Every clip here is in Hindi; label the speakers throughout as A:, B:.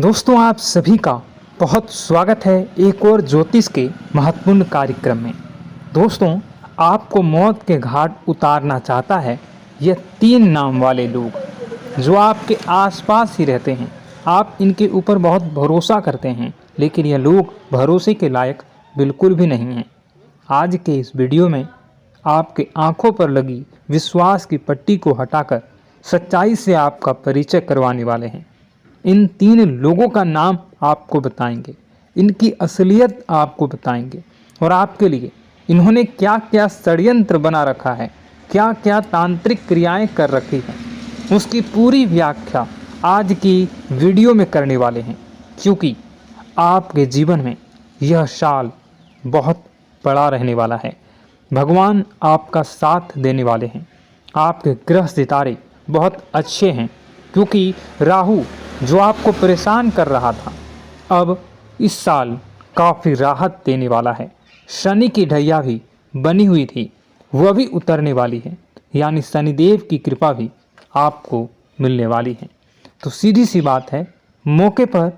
A: दोस्तों, आप सभी का बहुत स्वागत है एक और ज्योतिष के महत्वपूर्ण कार्यक्रम में। दोस्तों, आपको मौत के घाट उतारना चाहता है यह 3 नाम वाले लोग जो आपके आसपास ही रहते हैं। आप इनके ऊपर बहुत भरोसा करते हैं, लेकिन यह लोग भरोसे के लायक बिल्कुल भी नहीं हैं। आज के इस वीडियो में आपके आंखों पर लगी विश्वास की पट्टी को हटाकर सच्चाई से आपका परिचय करवाने वाले हैं। इन 3 लोगों का नाम आपको बताएंगे, इनकी असलियत आपको बताएंगे और आपके लिए इन्होंने क्या क्या षड्यंत्र बना रखा है, क्या क्या तांत्रिक क्रियाएं कर रखी हैं, उसकी पूरी व्याख्या आज की वीडियो में करने वाले हैं। क्योंकि आपके जीवन में यह साल बहुत बड़ा रहने वाला है। भगवान आपका साथ देने वाले हैं। आपके ग्रह सितारे बहुत अच्छे हैं, क्योंकि राहु जो आपको परेशान कर रहा था अब इस साल काफ़ी राहत देने वाला है। शनि की ढैया भी बनी हुई थी, वह भी उतरने वाली है, यानी शनिदेव की कृपा भी आपको मिलने वाली है। तो सीधी सी बात है, मौके पर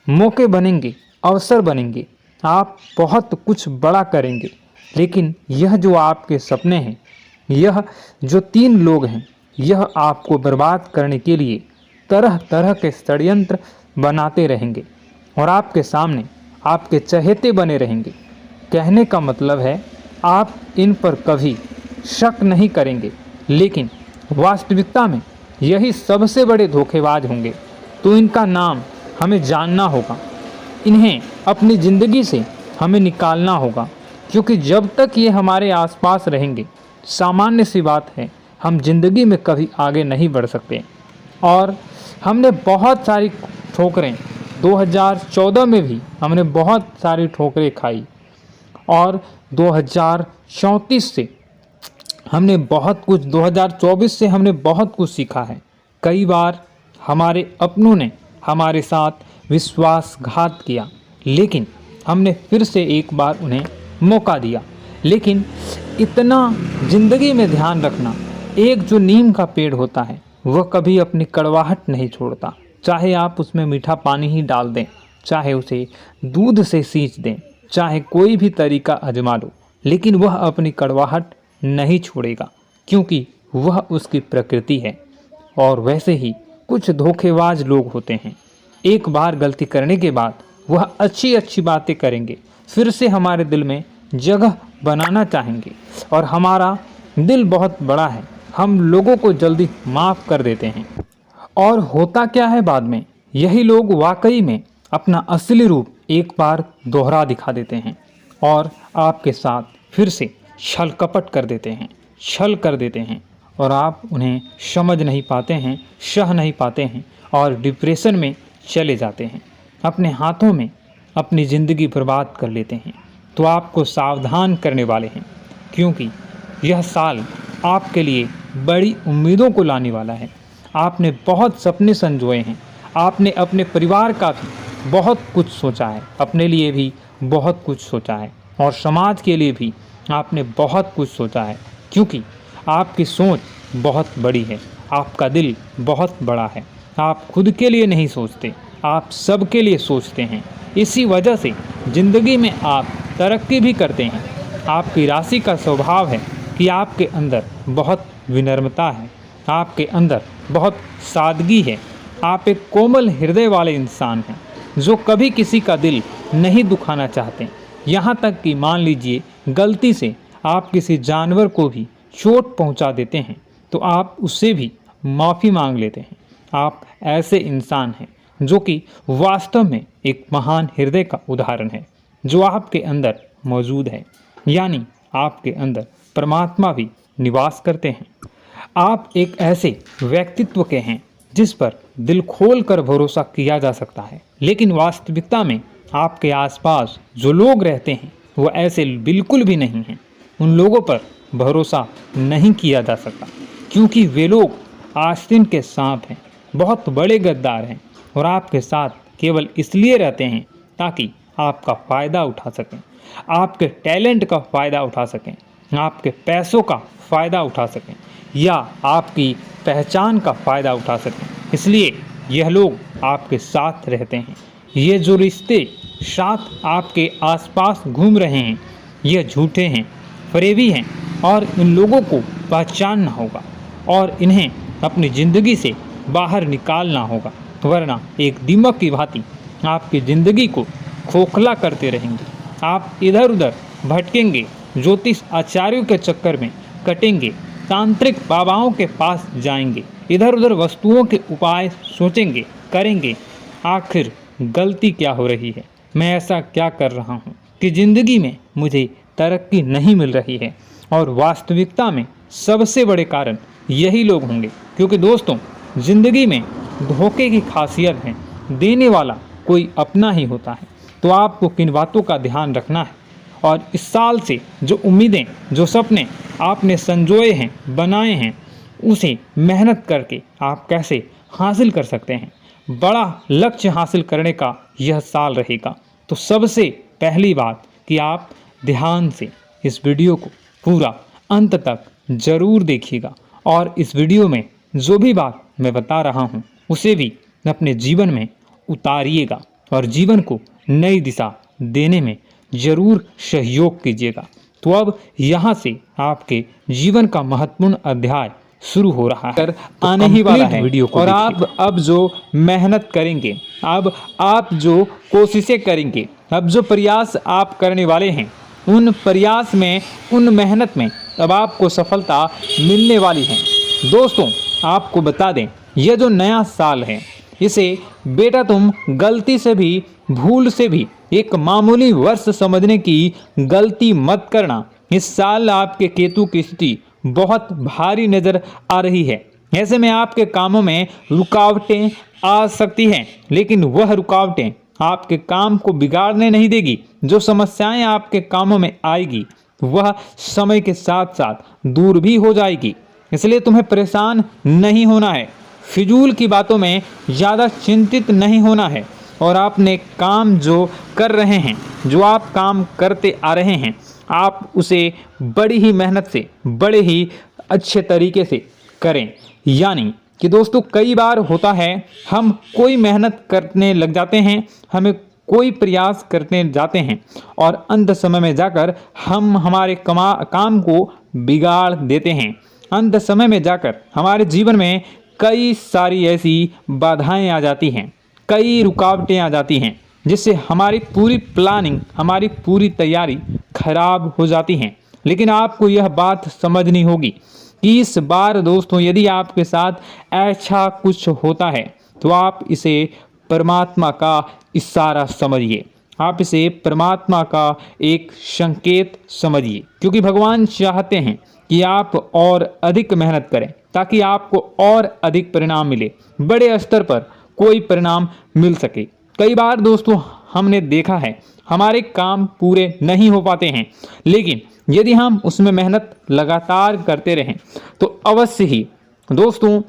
A: मौके बनेंगे, अवसर बनेंगे, आप बहुत कुछ बड़ा करेंगे। लेकिन यह जो आपके सपने हैं, यह जो 3 लोग हैं, यह आपको बर्बाद करने के लिए तरह तरह के षड्यंत्र बनाते रहेंगे और आपके सामने आपके चहेते बने रहेंगे। कहने का मतलब है, आप इन पर कभी शक नहीं करेंगे, लेकिन वास्तविकता में यही सबसे बड़े धोखेबाज होंगे। तो इनका नाम हमें जानना होगा, इन्हें अपनी ज़िंदगी से हमें निकालना होगा, क्योंकि जब तक ये हमारे आसपास रहेंगे, सामान्य सी बात है, हम जिंदगी में कभी आगे नहीं बढ़ सकते। और हमने बहुत सारी ठोकरें 2014 में भी हमने बहुत सारी ठोकरें खाई, और 2034 से हमने बहुत कुछ 2024 से हमने बहुत कुछ सीखा है। कई बार हमारे अपनों ने हमारे साथ विश्वासघात किया, लेकिन हमने फिर से एक बार उन्हें मौका दिया। लेकिन इतना ज़िंदगी में ध्यान रखना, एक जो नीम का पेड़ होता है वह कभी अपनी कड़वाहट नहीं छोड़ता। चाहे आप उसमें मीठा पानी ही डाल दें, चाहे उसे दूध से सींच दें, चाहे कोई भी तरीका आजमा लो, लेकिन वह अपनी कड़वाहट नहीं छोड़ेगा, क्योंकि वह उसकी प्रकृति है। और वैसे ही कुछ धोखेबाज लोग होते हैं, एक बार गलती करने के बाद वह अच्छी अच्छी बातें करेंगे, फिर से हमारे दिल में जगह बनाना चाहेंगे। और हमारा दिल बहुत बड़ा है, हम लोगों को जल्दी माफ़ कर देते हैं। और होता क्या है बाद में, यही लोग वाकई में अपना असली रूप एक बार दोहरा दिखा देते हैं और आपके साथ फिर से छल कपट कर देते हैं, छल कर देते हैं, और आप उन्हें समझ नहीं पाते हैं, सह नहीं पाते हैं और डिप्रेशन में चले जाते हैं, अपने हाथों में अपनी ज़िंदगी बर्बाद कर लेते हैं। तो आपको सावधान करने वाले हैं, क्योंकि यह साल आपके लिए बड़ी उम्मीदों को लाने वाला है। आपने बहुत सपने संजोए हैं, आपने अपने परिवार का भी बहुत कुछ सोचा है, अपने लिए भी बहुत कुछ सोचा है, और समाज के लिए भी आपने बहुत कुछ सोचा है, क्योंकि आपकी सोच बहुत बड़ी है, आपका दिल बहुत बड़ा है। आप खुद के लिए नहीं सोचते, आप सबके लिए सोचते हैं। इसी वजह से ज़िंदगी में आप तरक्की भी करते हैं। आपकी राशि का स्वभाव है कि आपके अंदर बहुत विनम्रता है, आपके अंदर बहुत सादगी है। आप एक कोमल हृदय वाले इंसान हैं, जो कभी किसी का दिल नहीं दुखाना चाहते। यहाँ तक कि मान लीजिए गलती से आप किसी जानवर को भी चोट पहुँचा देते हैं, तो आप उससे भी माफ़ी मांग लेते हैं। आप ऐसे इंसान हैं जो कि वास्तव में एक महान हृदय का उदाहरण है, जो आपके अंदर मौजूद है, यानी आपके अंदर परमात्मा भी निवास करते हैं। आप एक ऐसे व्यक्तित्व के हैं जिस पर दिल खोल कर भरोसा किया जा सकता है, लेकिन वास्तविकता में आपके आसपास जो लोग रहते हैं वो ऐसे बिल्कुल भी नहीं हैं। उन लोगों पर भरोसा नहीं किया जा सकता, क्योंकि वे लोग आस्तीन के सांप हैं, बहुत बड़े गद्दार हैं, और आपके साथ केवल इसलिए रहते हैं ताकि आपका फ़ायदा उठा सकें, आपके टैलेंट का फ़ायदा उठा सकें, आपके पैसों का फ़ायदा उठा सकें, या आपकी पहचान का फ़ायदा उठा सकें। इसलिए यह लोग आपके साथ रहते हैं। ये जो रिश्ते साथ आपके आसपास घूम रहे हैं, ये झूठे हैं, फरेबी हैं और इन लोगों को पहचानना होगा और इन्हें अपनी ज़िंदगी से बाहर निकालना होगा, वरना एक दीमक की भांति आपकी ज़िंदगी को खोखला करते रहेंगे। आप इधर उधर भटकेंगे, ज्योतिष आचार्यों के चक्कर में कटेंगे, तांत्रिक बाबाओं के पास जाएंगे, इधर उधर वस्तुओं के उपाय सोचेंगे, करेंगे। आखिर गलती क्या हो रही है? मैं ऐसा क्या कर रहा हूँ कि ज़िंदगी में मुझे तरक्की नहीं मिल रही है? और वास्तविकता में सबसे बड़े कारण यही लोग होंगे, क्योंकि दोस्तों ज़िंदगी में धोखे की खासियत है, देने वाला कोई अपना ही होता है। तो आपको किन बातों का ध्यान रखना है और इस साल से जो उम्मीदें, जो सपने आपने संजोए हैं, बनाए हैं, उसे मेहनत करके आप कैसे हासिल कर सकते हैं। बड़ा लक्ष्य हासिल करने का यह साल रहेगा। तो सबसे पहली बात कि आप ध्यान से इस वीडियो को पूरा अंत तक ज़रूर देखिएगा और इस वीडियो में जो भी बात मैं बता रहा हूँ उसे भी अपने जीवन में उतारिएगा और जीवन को नई दिशा देने में ज़रूर सहयोग कीजिएगा। तो अब यहाँ से आपके जीवन का महत्वपूर्ण अध्याय शुरू हो रहा है, तो आने ही वाला है वीडियो को। और आप अब जो मेहनत करेंगे, अब आप जो कोशिशें करेंगे, अब जो प्रयास आप करने वाले हैं, उन प्रयास में, उन मेहनत में अब आपको सफलता मिलने वाली है। दोस्तों आपको बता दें, यह जो नया साल है, इसे बेटा तुम गलती से भी, भूल से भी एक मामूली वर्ष समझने की गलती मत करना। इस साल आपके केतु की स्थिति बहुत भारी नज़र आ रही है। ऐसे में आपके कामों में रुकावटें आ सकती हैं, लेकिन वह रुकावटें आपके काम को बिगाड़ने नहीं देगी। जो समस्याएं आपके कामों में आएगी वह समय के साथ साथ दूर भी हो जाएगी। इसलिए तुम्हें परेशान नहीं होना है, फिजूल की बातों में ज़्यादा चिंतित नहीं होना है और आपने काम जो कर रहे हैं, जो आप काम करते आ रहे हैं, आप उसे बड़ी ही मेहनत से, बड़े ही अच्छे तरीके से करें। यानी कि दोस्तों कई बार होता है, हम कोई मेहनत करने लग जाते हैं, हमें कोई प्रयास करने जाते हैं और अंत समय में जाकर हम हमारे काम को बिगाड़ देते हैं। अंत समय में जाकर हमारे जीवन में कई सारी ऐसी बाधाएं आ जाती हैं, कई रुकावटें आ जाती हैं, जिससे हमारी पूरी प्लानिंग, हमारी पूरी तैयारी खराब हो जाती हैं। लेकिन आपको यह बात समझनी होगी कि इस बार दोस्तों यदि आपके साथ ऐसा कुछ होता है तो आप इसे परमात्मा का इशारा समझिए, आप इसे परमात्मा का एक संकेत समझिए, क्योंकि भगवान चाहते हैं कि आप और अधिक मेहनत करें ताकि आपको और अधिक परिणाम मिले, बड़े स्तर पर कोई परिणाम मिल सके। कई बार दोस्तों हमने देखा है हमारे काम पूरे नहीं हो पाते हैं, लेकिन यदि हम उसमें मेहनत लगातार करते रहें तो अवश्य ही दोस्तों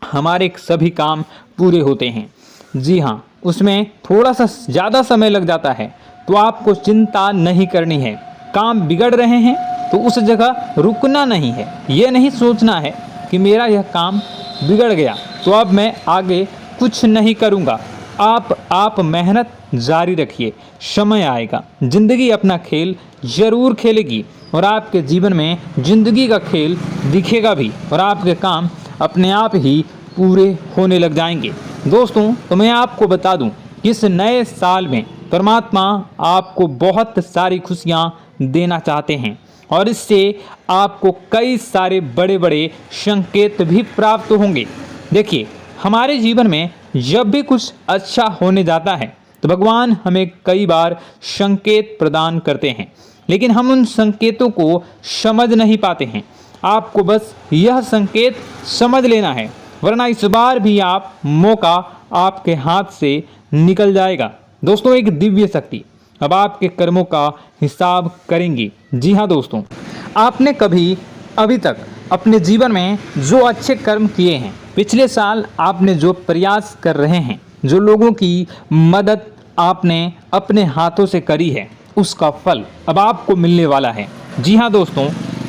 A: हमारे सभी काम पूरे होते हैं। जी हाँ, उसमें थोड़ा सा ज़्यादा समय लग जाता है तो आपको चिंता नहीं करनी है। काम बिगड़ रहे हैं तो उस जगह रुकना नहीं है, ये नहीं सोचना है कि मेरा यह काम बिगड़ गया तो अब मैं आगे कुछ नहीं करूँगा। आप मेहनत जारी रखिए, समय आएगा, ज़िंदगी अपना खेल ज़रूर खेलेगी और आपके जीवन में ज़िंदगी का खेल दिखेगा भी और आपके काम अपने आप ही पूरे होने लग जाएंगे। दोस्तों तो मैं आपको बता दूं कि इस नए साल में परमात्मा आपको बहुत सारी खुशियां देना चाहते हैं और इससे आपको कई सारे बड़े बड़े संकेत भी प्राप्त होंगे। देखिए, हमारे जीवन में जब भी कुछ अच्छा होने जाता है तो भगवान हमें कई बार संकेत प्रदान करते हैं, लेकिन हम उन संकेतों को समझ नहीं पाते हैं। आपको बस यह संकेत समझ लेना है, वरना इस बार भी आप मौका आपके हाथ से निकल जाएगा। दोस्तों एक दिव्य शक्ति अब आपके कर्मों का हिसाब करेंगी। जी हाँ दोस्तों, आपने कभी अभी तक अपने जीवन में जो अच्छे कर्म किए हैं, पिछले साल आपने जो प्रयास कर रहे हैं, जो लोगों की मदद आपने अपने हाथों से करी है, उसका फल अब आपको मिलने वाला है। जी हाँ दोस्तों,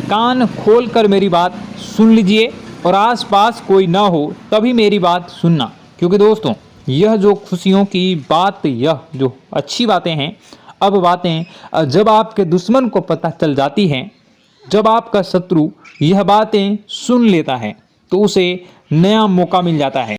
A: कान खोलकर मेरी बात सुन लीजिए और आसपास कोई ना हो तभी मेरी बात सुनना, क्योंकि दोस्तों यह जो खुशियों की बात, यह जो अच्छी बातें हैं, अब बातें जब आपके दुश्मन को पता चल जाती हैं, जब आपका शत्रु यह बातें सुन लेता है तो उसे नया मौका मिल जाता है।